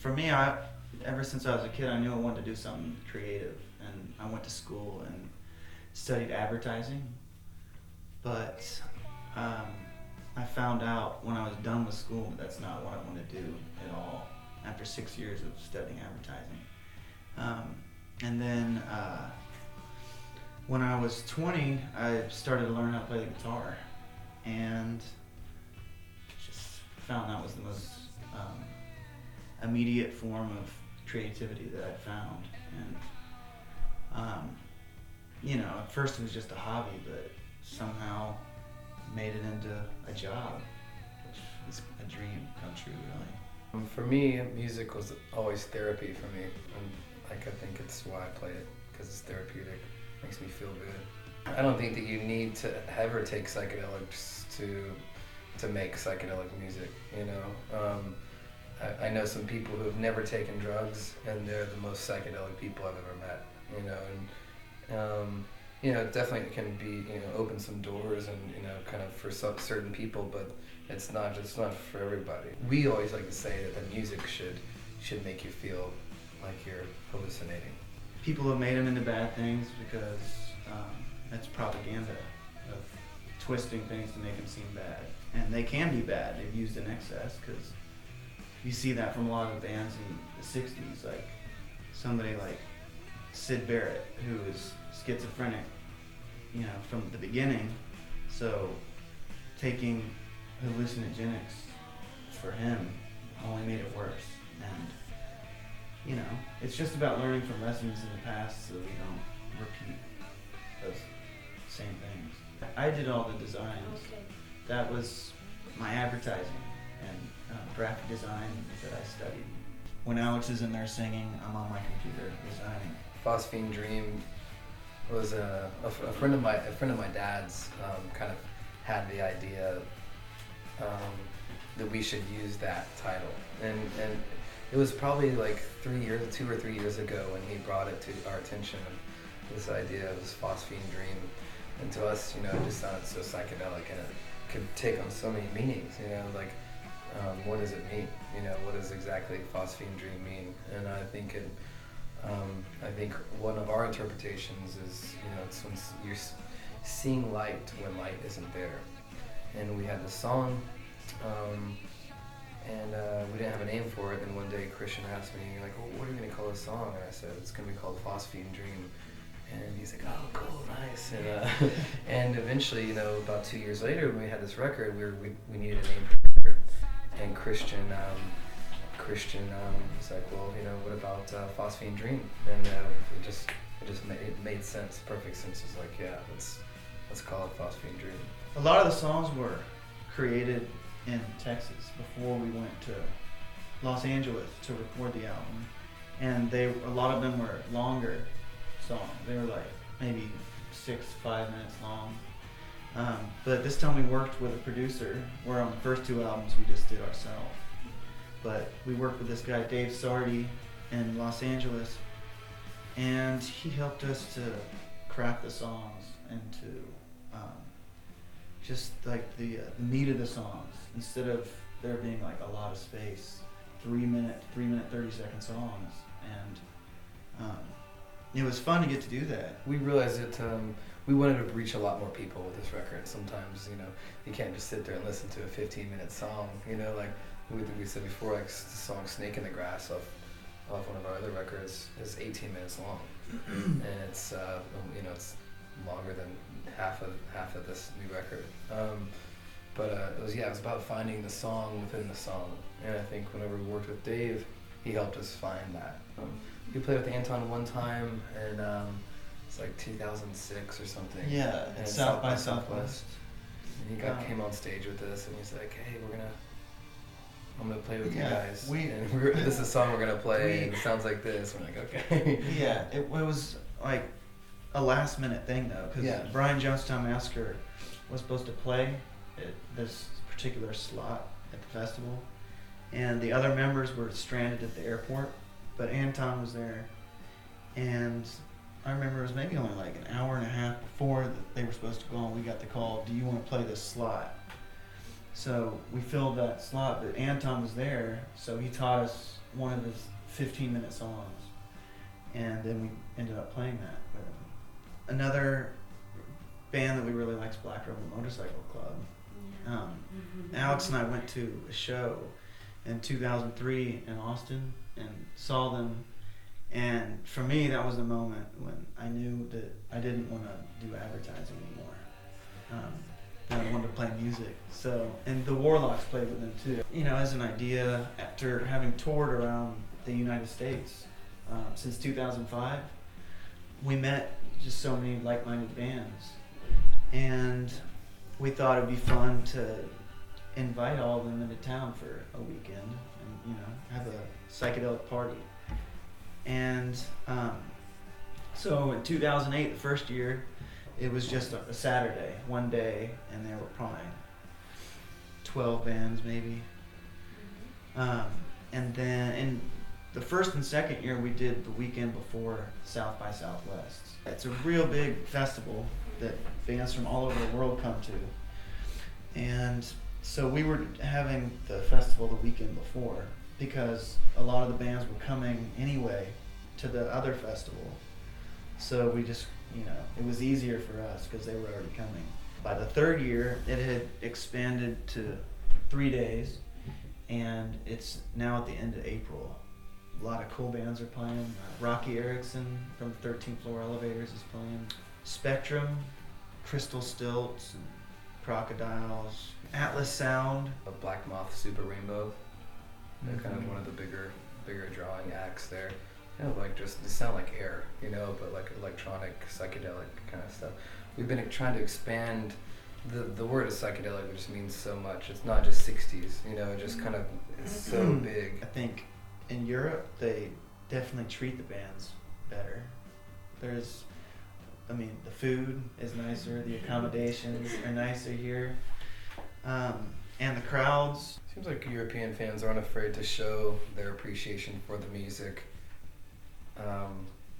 For me, ever since I was a kid, I knew I wanted to do something creative, and I went to school and studied advertising. But I found out when I was done with school that's not what I want to do at all. After 6 years of studying advertising, and then when I was 20, I started to learn how to play the guitar, and just found that was the most immediate form of creativity that I found. And at first it was just a hobby, but somehow made it into a job, which is a dream come true, really. For me, music was always therapy for me, and I think it's why I play it, because it's therapeutic, makes me feel good. I don't think that you need to ever take psychedelics to make psychedelic music, I know some people who have never taken drugs, and they're the most psychedelic people I've ever met, it definitely can be, open some doors and, kind of for certain people, but it's not for everybody. We always like to say that the music should make you feel like you're hallucinating. People have made them into bad things because it's propaganda of twisting things to make them seem bad. And they can be bad if used in excess, because you see that from a lot of bands in the 60s, like somebody like Syd Barrett, who is schizophrenic, from the beginning. So taking hallucinogenics for him only made it worse. And it's just about learning from lessons in the past so we don't repeat those same things. I did all the designs. That was my advertising and graphic design that I studied. When Alex is in there singing, I'm on my computer designing. Phosphine Dream was a friend of my dad's. Kind of had the idea that we should use that title, and it was probably like 2 or 3 years ago when he brought it to our attention. This idea of this Phosphine Dream, and to us, it just sounded so psychedelic, and it could take on so many meanings. What does it mean? What does exactly Phosphine Dream mean? And I think one of our interpretations is, it's when you're seeing light when light isn't there. And we had this song, and we didn't have a name for it. And one day Christian asked me, like, well, what are you going to call this song? And I said, it's going to be called Phosphine Dream. And he's like, oh, cool, nice. And and eventually, about 2 years later, when we had this record, we needed a name for the record. And Christian was like, well, what about Phosphine Dream? And it made sense, perfect sense. It's like, yeah, let's call it Phosphine Dream. A lot of the songs were created in Texas before we went to Los Angeles to record the album, and a lot of them were longer songs. They were like maybe 5 minutes long. But this time we worked with a producer, where on the first 2 albums we just did ourselves. But we worked with this guy, Dave Sardi, in Los Angeles, and he helped us to craft the songs into just like the meat of the songs, instead of there being like a lot of space, 3 minute 30-second songs. And it was fun to get to do that. We realized that we wanted to reach a lot more people with this record. Sometimes, you can't just sit there and listen to a 15-minute song. Like we said before, like the song "Snake in the Grass" off one of our other records is 18 minutes long, and it's it's longer than half of this new record. But it was about finding the song within the song, and I think whenever we worked with Dave, he helped us find that. We played with Anton one time, and it's like 2006 or something. Yeah, and South by Southwest. And he came on stage with us, and he's like, "Hey, I'm gonna play with you guys. This is a song we're gonna play, and it sounds like this." We're like, "Okay." Yeah, it was like a last minute thing though, because Brian Jonestown Massacre was supposed to play at this particular slot at the festival, and the other members were stranded at the airport, but Anton was there, and I remember it was maybe only like an hour and a half before that they were supposed to go on, we got the call, "Do you want to play this slot?" So we filled that slot, but Anton was there, so he taught us one of his 15-minute songs, and then we ended up playing that with him. Another band that we really like is Black Rebel Motorcycle Club. Alex and I went to a show in 2003 in Austin and saw them, and for me that was the moment when I knew that I didn't want to do advertising anymore. I wanted to play music. So, and the Warlocks played with them too. You know, as an idea, after having toured around the United States since 2005, we met just so many like-minded bands, and we thought it'd be fun to invite all of them into town for a weekend and, you know, have a psychedelic party. And so in 2008, the first year, it was just a Saturday, one day, and there were probably 12 bands maybe. And then in the first and second year, we did the weekend before South by Southwest. It's a real big festival that bands from all over the world come to. And so we were having the festival the weekend before because a lot of the bands were coming anyway to the other festival. So we just, you know, it was easier for us because they were already coming. By the third year, it had expanded to 3 days, and it's now at the end of April. A lot of cool bands are playing. Rocky Erickson from the 13th Floor Elevators is playing. Spectrum, Crystal Stilts, and Crocodiles. Atlas Sound. A Black Moth Super Rainbow. They're kind of one of the bigger drawing acts there. You know, like just, they sound like air, you know, but like electronic, psychedelic kind of stuff. We've been trying to expand, the word is psychedelic, which just means so much. It's not just 60s, you know, it just kind of, it's so big. I think in Europe, they definitely treat the bands better. There's, I mean, the food is nicer, the accommodations are nicer here, and the crowds. Seems like European fans aren't afraid to show their appreciation for the music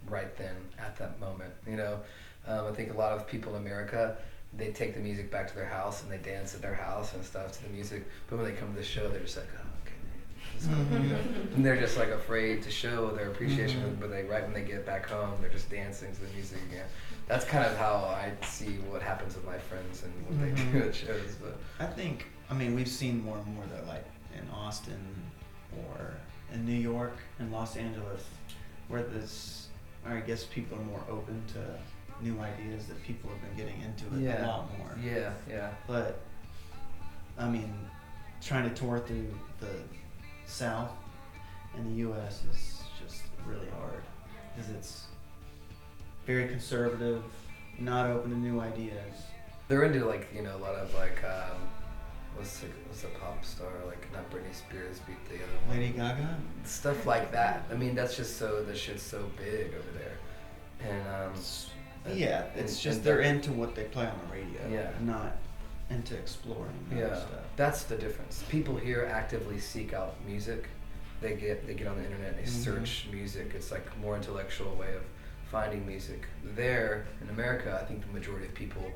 right then, at that moment, you know. I think a lot of people in America, they take the music back to their house and they dance at their house and stuff to the music, but when they come to the show, they're just like, oh, okay. You know? And they're just like afraid to show their appreciation, but right when they get back home, they're just dancing to the music again. That's kind of how I see what happens with my friends and what they do at shows. But I think, I mean, we've seen more and more that, like in Austin or in New York and Los Angeles, where I guess people are more open to new ideas, that people have been getting into it a lot more. Yeah. But, I mean, trying to tour through the South and the U.S. is just really hard because it's very conservative, not open to new ideas. They're into, like, you know, a lot of like what's the pop star, like, not Britney Spears, beat the other one, Lady Gaga, stuff like that. I mean, that's just the shit's so big over there, and yeah, it's just they're into what they play on the radio, yeah, not into exploring other stuff. That's the difference. People here actively seek out music. They get on the internet, they search music. It's like a more intellectual way of finding music. There in America, I think the majority of people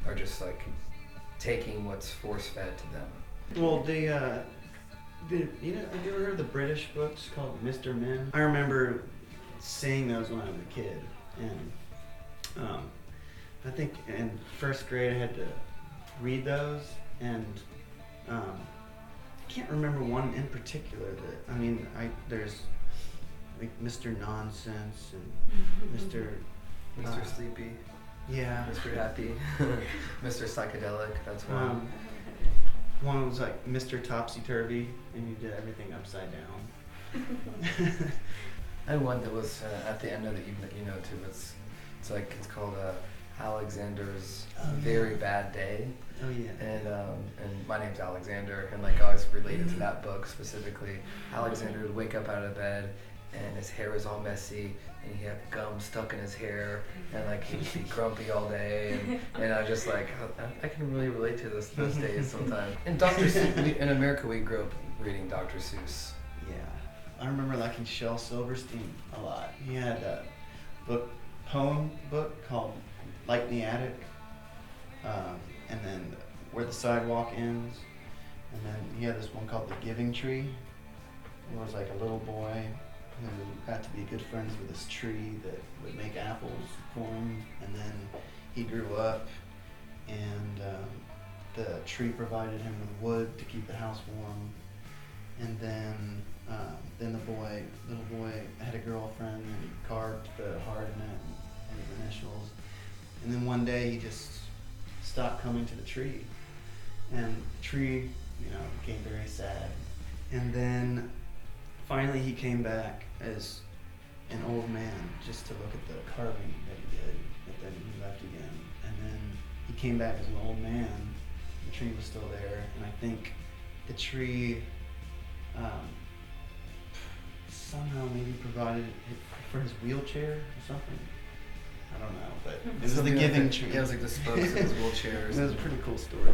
are just like taking what's force-fed to them. Well, you know, have you ever heard of the British books called Mr. Men? I remember seeing those when I was a kid, and I think in first grade I had to read those, and I can't remember one in particular that, I mean, there's like Mr. Nonsense and Mr. Sleepy. Yeah. Mr. Happy. Mr. Psychedelic, that's one. One was like Mr. Topsy Turvy, and you did everything upside down. I had one that was at the end of the evening, you know, too. It's called Alexander's Very Bad Day. Oh yeah. And my name's Alexander, and like I always related to that book specifically. Alexander would wake up out of bed, and his hair was all messy, and he had gum stuck in his hair, and like he'd be grumpy all day, and I just like, I can really relate to those days sometimes. And Dr. Seuss, in America we grew up reading Dr. Seuss. Yeah, I remember liking Shel Silverstein a lot. He had a poem book called Light in the Attic, and then Where the Sidewalk Ends, and then he had this one called The Giving Tree, there was like a little boy who got to be good friends with this tree that would make apples for him, and then he grew up, and the tree provided him with wood to keep the house warm, and then the little boy had a girlfriend and carved the heart in it and his initials, and then one day he just stopped coming to the tree, and the tree, became very sad, and then finally he came back as an old man just to look at the carving that he did, but then he left again, and then he came back as an old man. The tree was still there, and I think the tree somehow maybe provided it for his wheelchair or something. I don't know, but it was the giving tree. Yeah, it was like the spokes of his wheelchair. It was a pretty cool story.